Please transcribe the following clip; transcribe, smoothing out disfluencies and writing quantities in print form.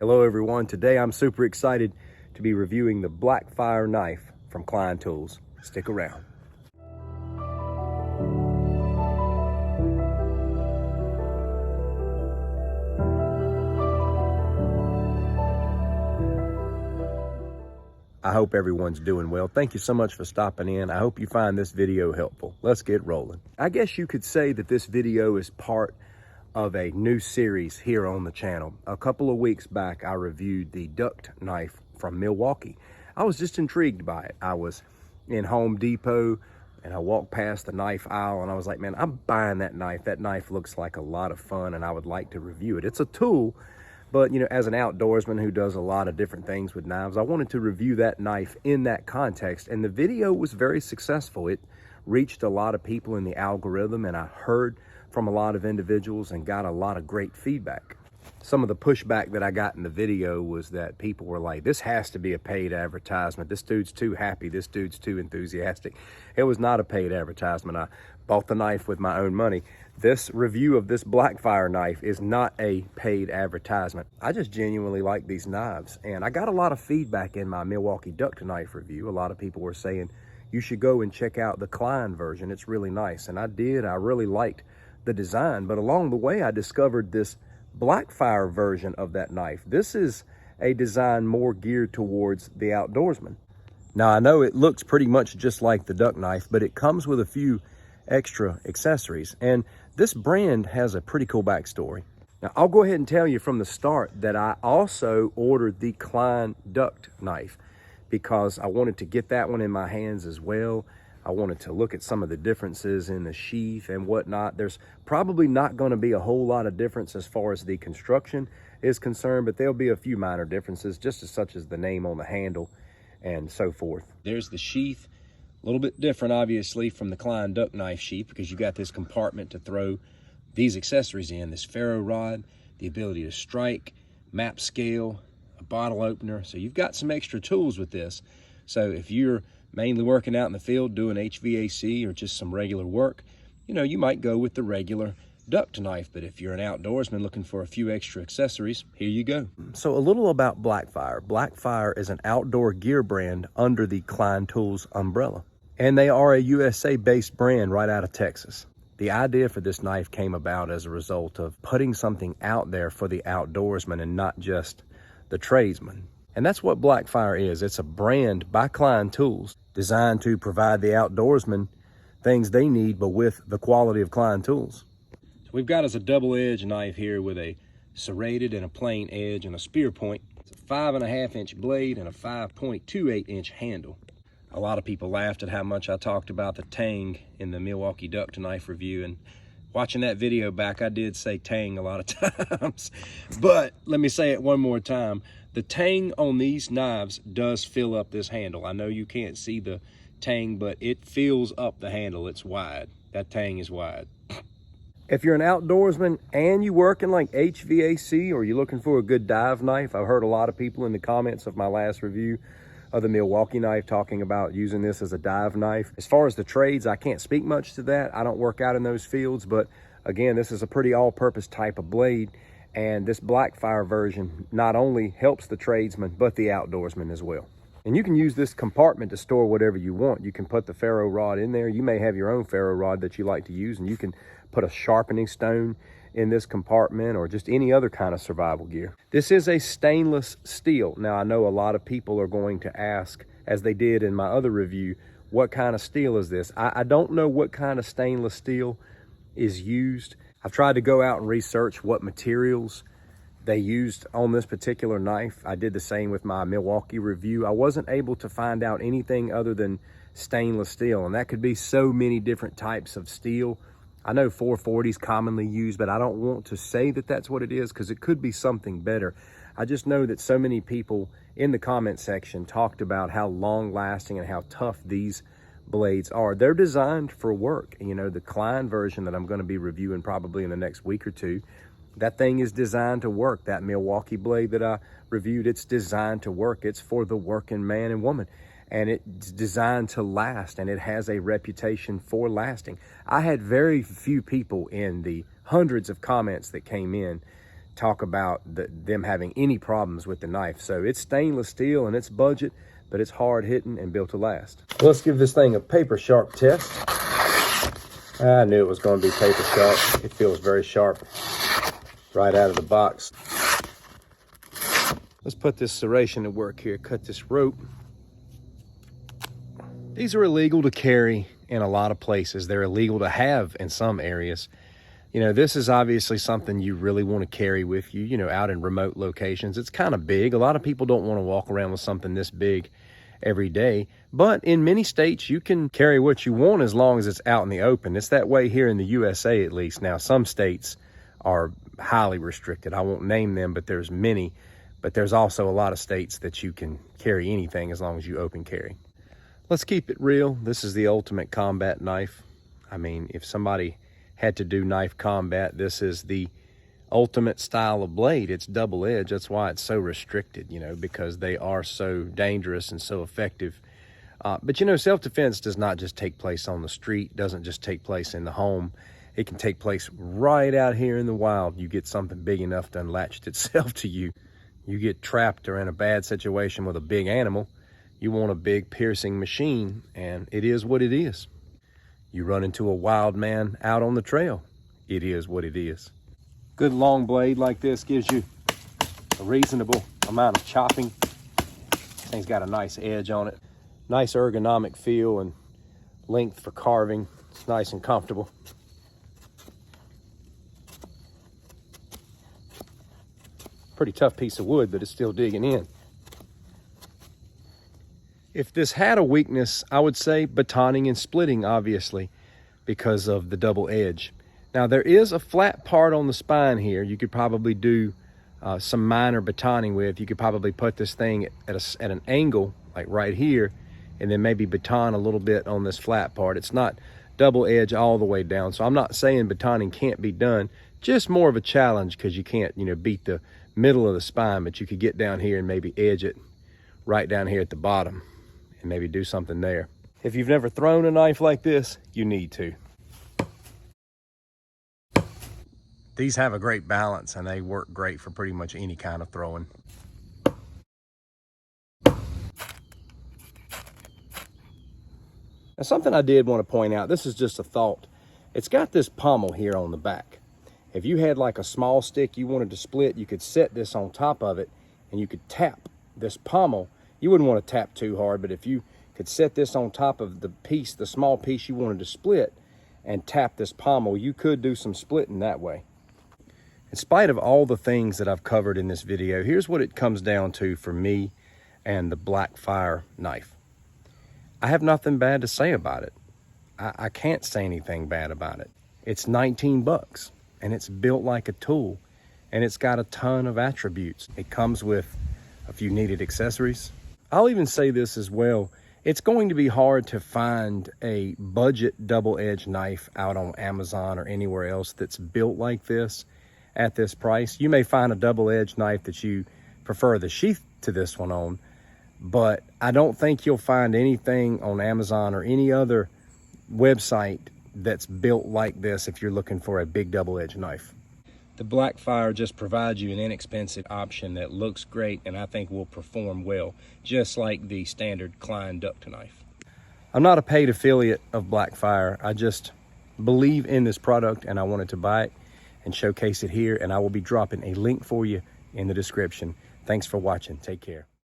Hello everyone, today I'm super excited to be reviewing the Blackfire knife from Klein Tools. Stick around. I hope everyone's doing well. Thank you so much for stopping in. I hope you find this video helpful. Let's get rolling. I guess you could say that this video is part of a new series here on the channel. A couple of weeks back, I reviewed the Duct knife from Milwaukee. I was just intrigued by it. I was in Home Depot and I walked past the knife aisle and I was like, man, I'm buying that knife. That knife looks like a lot of fun and I would like to review it. It's a tool, but you know, as an outdoorsman who does a lot of different things with knives, I wanted to review that knife in that context. And the video was very successful. It reached a lot of people in the algorithm and I heard from a lot of individuals and got a lot of great feedback. Some of the pushback that I got in the video was that people were like, this has to be a paid advertisement. This dude's too happy. This dude's too enthusiastic. It was not a paid advertisement. I bought the knife with my own money. This review of this Blackfire knife is not a paid advertisement. I just genuinely like these knives. And I got a lot of feedback in my Milwaukee Duct knife review. A lot of people were saying, you should go and check out the Klein version. It's really nice. And I did. I really liked the design, but along the way I discovered this Blackfire version of that knife. This is a design more geared towards the outdoorsman. Now I know it looks pretty much just like the Duct knife, but it comes with a few extra accessories, and this brand has a pretty cool backstory. Now I'll go ahead and tell you from the start that I also ordered the Klein Duct knife because I wanted to get that one in my hands as well. I wanted to look at some of the differences in the sheath and whatnot. There's probably not going to be a whole lot of difference as far as the construction is concerned, but there'll be a few minor differences, just as such as the name on the handle and so forth. There's the sheath, a little bit different obviously from the Klein Duct knife sheath because you've got this compartment to throw these accessories in, this ferro rod, the ability to strike, map scale, a bottle opener. So you've got some extra tools with this. So if you're mainly working out in the field doing HVAC or just some regular work, you know, you might go with the regular Duct knife. But if you're an outdoorsman looking for a few extra accessories, here you go. So a little about Blackfire. Blackfire is an outdoor gear brand under the Klein Tools umbrella. And they are a USA-based brand right out of Texas. The idea for this knife came about as a result of putting something out there for the outdoorsman and not just the tradesman. And that's what Blackfire is. It's a brand by Klein Tools designed to provide the outdoorsman things they need, but with the quality of Klein Tools. So we've got us a double-edged knife here with a serrated and a plain edge and a spear point. It's a 5.5-inch blade and a 5.28-inch handle. A lot of people laughed at how much I talked about the tang in the Milwaukee Duct knife review, and watching that video back, I did say tang a lot of times. But let me say it one more time. The tang on these knives does fill up this handle. I know you can't see the tang, but it fills up the handle. It's wide. That tang is wide. If you're an outdoorsman and you work in like HVAC or you're looking for a good dive knife, I've heard a lot of people in the comments of my last review of the Milwaukee knife talking about using this as a dive knife. As far as the trades, I can't speak much to that. I don't work out in those fields, but again, this is a pretty all-purpose type of blade. And this Blackfire version not only helps the tradesman, but the outdoorsman as well. And you can use this compartment to store whatever you want. You can put the ferro rod in there. You may have your own ferro rod that you like to use, and you can put a sharpening stone in this compartment or just any other kind of survival gear. This is a stainless steel. Now, I know a lot of people are going to ask, as they did in my other review, what kind of steel is this? I don't know what kind of stainless steel is used. I've tried to go out and research what materials they used on this particular knife. I did the same with my Milwaukee review. I wasn't able to find out anything other than stainless steel, and that could be so many different types of steel. I know 440 is commonly used, but I don't want to say that that's what it is because it could be something better. I just know that so many people in the comment section talked about how long lasting and how tough these blades are. They're designed for work. You know, the Klein version that I'm going to be reviewing probably in the next week or two, that thing is designed to work. That Milwaukee blade that I reviewed, it's designed to work. It's for the working man and woman, and it's designed to last, and it has a reputation for lasting. I had very few people in the hundreds of comments that came in talk about them having any problems with the knife. So it's stainless steel and it's budget, but it's hard hitting and built to last. Let's give this thing a paper sharp test. I knew it was going to be paper sharp. It feels very sharp right out of the box. Let's put this serration to work here. Cut this rope. These are illegal to carry in a lot of places. They're illegal to have in some areas. You know, this is obviously something you really want to carry with you, you know, out in remote locations. It's kind of big. A lot of people don't want to walk around with something this big every day, but in many states you can carry what you want as long as it's out in the open. It's that way here in the USA, at least. Now, some states are highly restricted. I won't name them, but there's many. But there's also a lot of states that you can carry anything as long as you open carry. Let's keep it real. This is the ultimate combat knife. I mean, if somebody had to do knife combat, this is the ultimate style of blade. It's double edged. That's why it's so restricted, you know, because they are so dangerous and so effective. But you know, self-defense does not just take place on the street, doesn't just take place in the home. It can take place right out here in the wild. You get something big enough to unlatch itself to you. You get trapped or in a bad situation with a big animal. You want a big piercing machine, and it is what it is. You run into a wild man out on the trail. It is what it is. Good long blade like this gives you a reasonable amount of chopping. Thing's got a nice edge on it. Nice ergonomic feel and length for carving. It's nice and comfortable. Pretty tough piece of wood, but it's still digging in. If this had a weakness, I would say batoning and splitting, obviously, because of the double edge. Now, there is a flat part on the spine here you could probably do some minor batoning with. You could probably put this thing at an angle, like right here, and then maybe baton a little bit on this flat part. It's not double edge all the way down, so I'm not saying batoning can't be done. Just more of a challenge because you can't, you know, beat the middle of the spine, but you could get down here and maybe edge it right down here at the bottom and maybe do something there. If you've never thrown a knife like this, you need to. These have a great balance and they work great for pretty much any kind of throwing. Now, something I did want to point out, this is just a thought. It's got this pommel here on the back. If you had like a small stick you wanted to split, you could set this on top of it and you could tap this pommel. You wouldn't want to tap too hard, but if you could set this on top of the piece, the small piece you wanted to split, and tap this pommel, you could do some splitting that way. In spite of all the things that I've covered in this video, here's what it comes down to for me and the Blackfire knife. I have nothing bad to say about it. I can't say anything bad about it. It's 19 bucks and it's built like a tool and it's got a ton of attributes. It comes with a few needed accessories. I'll even say this as well. It's going to be hard to find a budget double-edged knife out on Amazon or anywhere else that's built like this at this price. You may find a double-edged knife that you prefer the sheath to this one on, but I don't think you'll find anything on Amazon or any other website that's built like this if you're looking for a big double-edged knife. The Blackfire just provides you an inexpensive option that looks great and I think will perform well, just like the standard Klein Duct knife. I'm not a paid affiliate of Blackfire. I just believe in this product and I wanted to buy it and showcase it here, and I will be dropping a link for you in the description. Thanks for watching. Take care.